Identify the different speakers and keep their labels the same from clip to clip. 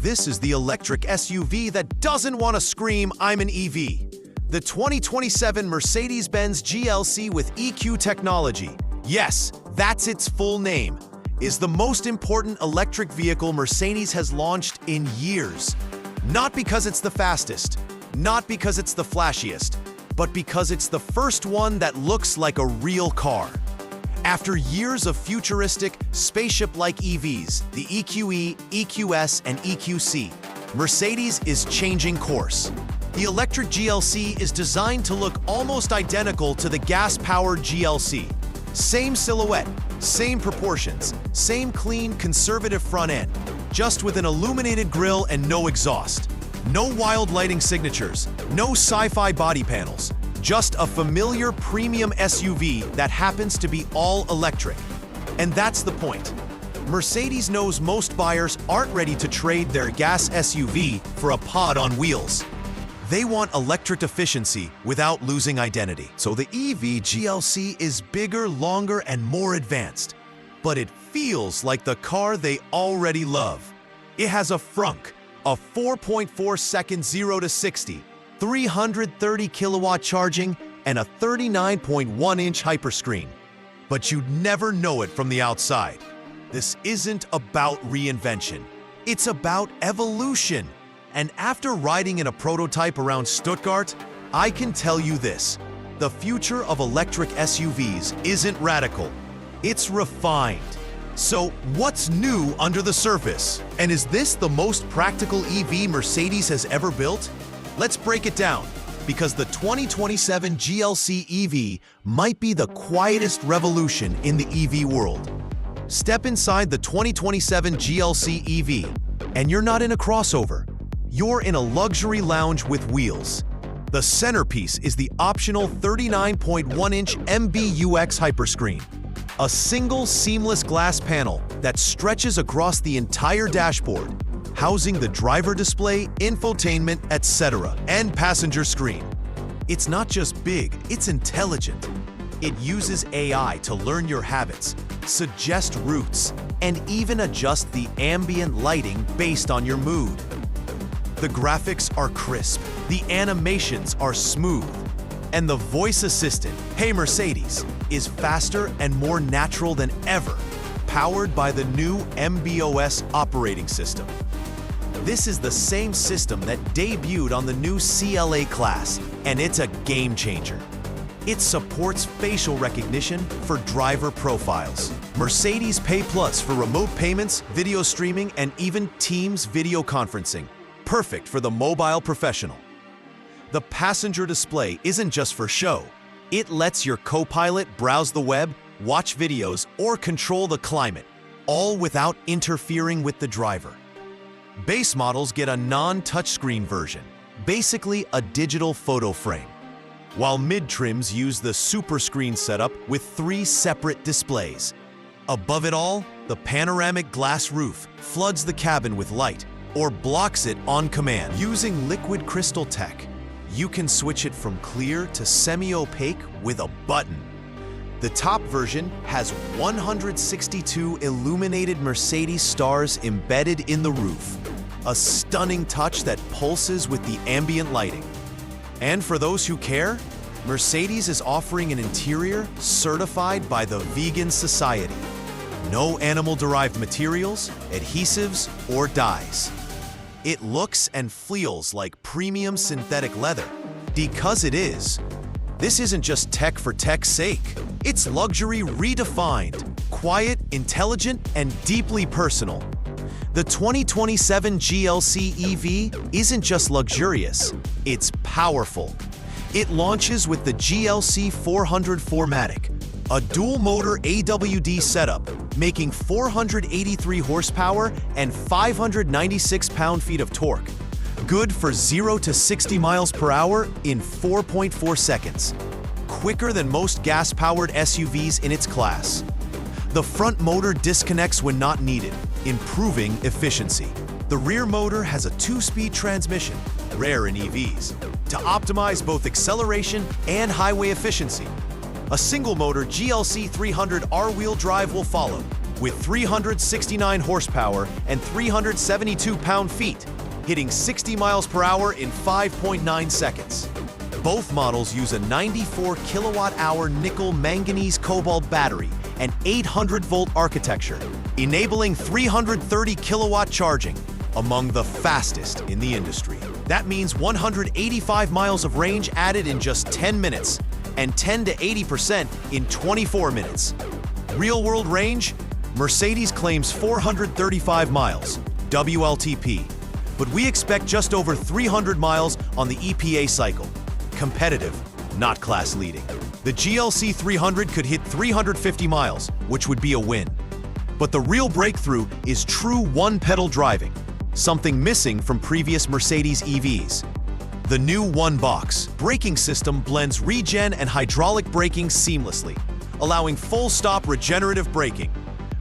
Speaker 1: This is the electric SUV that doesn't want to scream, "I'm an EV." The 2027 Mercedes-Benz GLC with EQ technology, yes, that's its full name, is the most important electric vehicle Mercedes has launched in years. Not because it's the fastest, not because it's the flashiest, but because it's the first one that looks like a real car. After years of futuristic, spaceship-like EVs, the EQE, EQS, and EQC, Mercedes is changing course. The electric GLC is designed to look almost identical to the gas-powered GLC. Same silhouette, same proportions, same clean, conservative front end, just with an illuminated grille and no exhaust. No wild lighting signatures, no sci-fi body panels, just a familiar premium SUV that happens to be all electric. And that's the point. Mercedes knows most buyers aren't ready to trade their gas SUV for a pod on wheels. They want electric efficiency without losing identity. So the EV GLC is bigger, longer, and more advanced. But it feels like the car they already love. It has a Frunk, a 4.4-second 0 to 60, 330 kilowatt charging, and a 39.1-inch Hyperscreen. But you'd never know it from the outside. This isn't about reinvention. It's about evolution. And after riding in a prototype around Stuttgart, I can tell you this: the future of electric SUVs isn't radical, it's refined. So what's new under the surface? And is this the most practical EV Mercedes has ever built? Let's break it down, because the 2027 GLC EV might be the quietest revolution in the EV world. Step inside the 2027 GLC EV, and you're not in a crossover. You're in a luxury lounge with wheels. The centerpiece is the optional 39.1-inch MBUX Hyperscreen, a single seamless glass panel that stretches across the entire dashboard, housing the driver display, infotainment, etc., and passenger screen. It's not just big, it's intelligent. It uses AI to learn your habits, suggest routes, and even adjust the ambient lighting based on your mood. The graphics are crisp, the animations are smooth, and the voice assistant, "Hey Mercedes," is faster and more natural than ever, powered by the new MB.OS operating system. This is the same system that debuted on the new CLA class, and it's a game changer. It supports facial recognition for driver profiles, Mercedes Pay Plus for remote payments, video streaming, and even Teams video conferencing. Perfect for the mobile professional. The passenger display isn't just for show. It lets your co-pilot browse the web, watch videos, or control the climate, all without interfering with the driver. Base models get a non-touchscreen version, basically a digital photo frame, while mid-trims use the super screen setup with 3 separate displays. Above it all, the panoramic glass roof floods the cabin with light, or blocks it on command. Using liquid crystal tech, you can switch it from clear to semi-opaque with a button. The top version has 162 illuminated Mercedes stars embedded in the roof, a stunning touch that pulses with the ambient lighting. And for those who care, Mercedes is offering an interior certified by the Vegan Society. No animal-derived materials, adhesives, or dyes. It looks and feels like premium synthetic leather, because it is. This isn't just tech for tech's sake. It's luxury redefined, quiet, intelligent, and deeply personal. The 2027 GLC EV isn't just luxurious, it's powerful. It launches with the GLC 400 4MATIC, a dual-motor AWD setup, making 483 horsepower and 596 pound-feet of torque. Good for 0 to 60 miles per hour in 4.4 seconds. Quicker than most gas-powered SUVs in its class. The front motor disconnects when not needed, improving efficiency. The rear motor has a 2-speed transmission, rare in EVs, to optimize both acceleration and highway efficiency. A single-motor GLC300 R-wheel drive will follow, with 369 horsepower and 372 pound-feet, hitting 60 miles per hour in 5.9 seconds. Both models use a 94 kilowatt-hour nickel manganese cobalt battery and 800-volt architecture, enabling 330 kilowatt charging, among the fastest in the industry. That means 185 miles of range added in just 10 minutes and 10 to 80% in 24 minutes. Real-world range? Mercedes claims 435 miles, WLTP, but we expect just over 300 miles on the EPA cycle. Competitive, not class-leading. The GLC 300 could hit 350 miles, which would be a win. But the real breakthrough is true one-pedal driving, something missing from previous Mercedes EVs. The new one-box braking system blends regen and hydraulic braking seamlessly, allowing full-stop regenerative braking.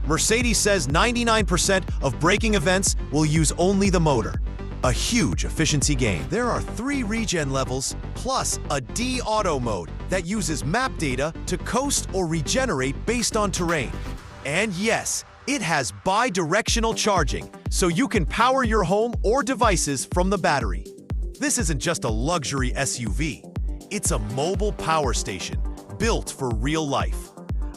Speaker 1: Mercedes says 99% of braking events will use only the motor, a huge efficiency gain. There are 3 regen levels, plus a D-Auto mode that uses map data to coast or regenerate based on terrain. And yes, it has bi-directional charging, so you can power your home or devices from the battery. This isn't just a luxury SUV. It's a mobile power station built for real life.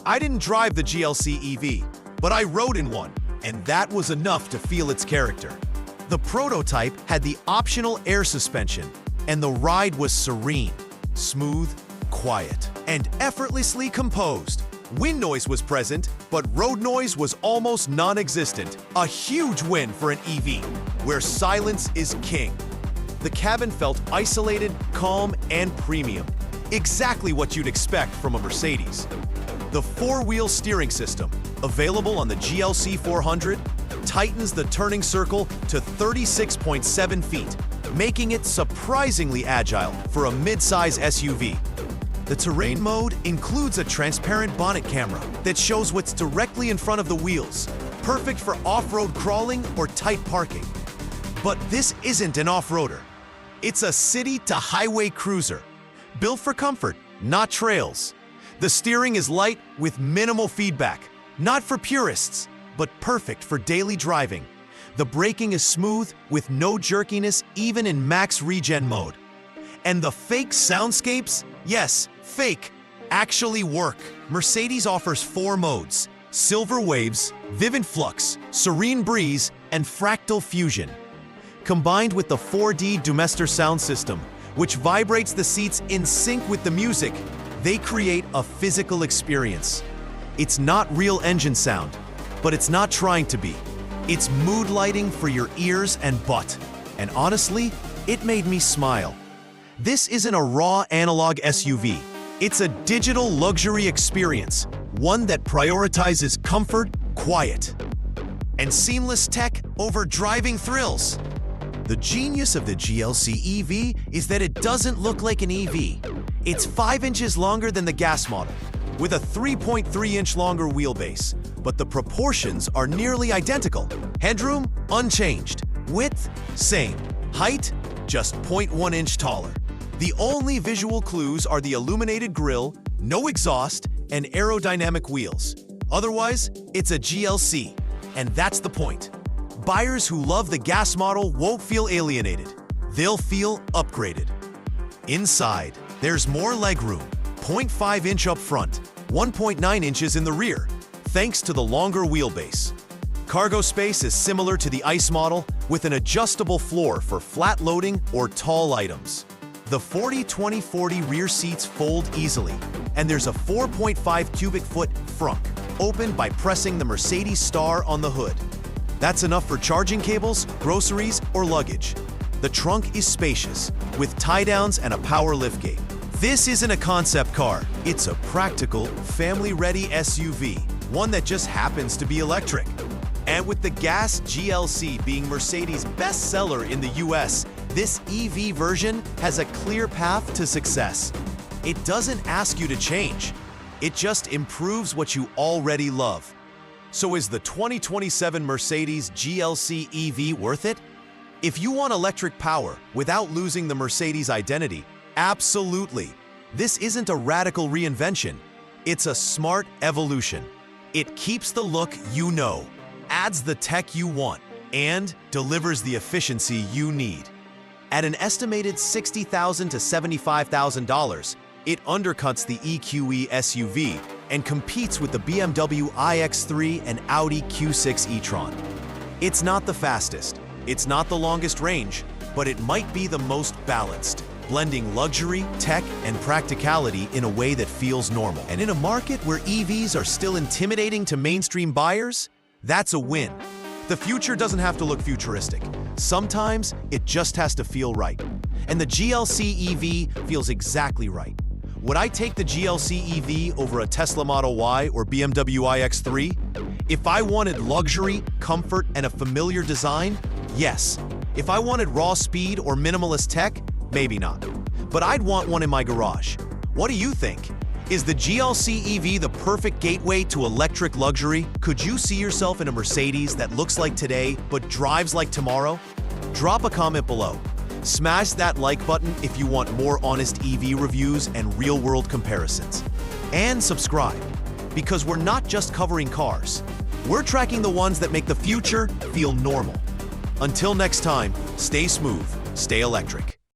Speaker 1: I didn't drive the GLC EV, but I rode in one, and that was enough to feel its character. The prototype had the optional air suspension, and the ride was serene, smooth, quiet, and effortlessly composed. Wind noise was present, but road noise was almost non-existent. A huge win for an EV, where silence is king. The cabin felt isolated, calm, and premium. Exactly what you'd expect from a Mercedes. The 4-wheel steering system, available on the GLC 400, tightens the turning circle to 36.7 feet, making it surprisingly agile for a mid-size SUV. The terrain mode includes a transparent bonnet camera that shows what's directly in front of the wheels, perfect for off-road crawling or tight parking. But this isn't an off-roader. It's a city-to-highway cruiser, built for comfort, not trails. The steering is light with minimal feedback, not for purists, but perfect for daily driving. The braking is smooth with no jerkiness even in max regen mode. And the fake soundscapes? Yes, fake, actually work. Mercedes offers 4 modes: Silver Waves, Vivid Flux, Serene Breeze, and Fractal Fusion. Combined with the 4D Dumester sound system, which vibrates the seats in sync with the music, they create a physical experience. It's not real engine sound, but it's not trying to be. It's mood lighting for your ears and butt. And honestly, it made me smile. This isn't a raw analog SUV. It's a digital luxury experience, one that prioritizes comfort, quiet, and seamless tech over driving thrills. The genius of the GLC EV is that it doesn't look like an EV. It's 5 inches longer than the gas model, with a 3.3-inch longer wheelbase, but the proportions are nearly identical. Headroom, unchanged. Width, same. Height, just 0.1 inch taller. The only visual clues are the illuminated grille, no exhaust, and aerodynamic wheels. Otherwise, it's a GLC, and that's the point. Buyers who love the gas model won't feel alienated. They'll feel upgraded. Inside, there's more legroom, 0.5 inch up front, 1.9 inches in the rear, thanks to the longer wheelbase. Cargo space is similar to the ICE model, with an adjustable floor for flat loading or tall items. The 40-20-40 rear seats fold easily, and there's a 4.5 cubic foot frunk, opened by pressing the Mercedes star on the hood. That's enough for charging cables, groceries, or luggage. The trunk is spacious, with tie-downs and a power liftgate. This isn't a concept car. It's a practical, family-ready SUV, one that just happens to be electric. And with the gas GLC being Mercedes' best seller in the US, this EV version has a clear path to success. It doesn't ask you to change. It just improves what you already love. So is the 2027 Mercedes GLC EV worth it? If you want electric power without losing the Mercedes identity, absolutely. This isn't a radical reinvention. It's a smart evolution. It keeps the look you know, adds the tech you want, and delivers the efficiency you need. At an estimated $60,000 to $75,000, it undercuts the EQE SUV and competes with the BMW iX3 and Audi Q6 e-tron. It's not the fastest, it's not the longest range, but it might be the most balanced, blending luxury, tech, and practicality in a way that feels normal. And in a market where EVs are still intimidating to mainstream buyers, that's a win. The future doesn't have to look futuristic. Sometimes it just has to feel right. And the GLC EV feels exactly right. Would I take the GLC EV over a Tesla Model Y or BMW iX3? If I wanted luxury, comfort, and a familiar design, yes. If I wanted raw speed or minimalist tech, maybe not. But I'd want one in my garage. What do you think? Is the GLC EV the perfect gateway to electric luxury? Could you see yourself in a Mercedes that looks like today but drives like tomorrow? Drop a comment below. Smash that like button if you want more honest EV reviews and real-world comparisons. And subscribe, because we're not just covering cars. We're tracking the ones that make the future feel normal. Until next time, stay smooth, stay electric.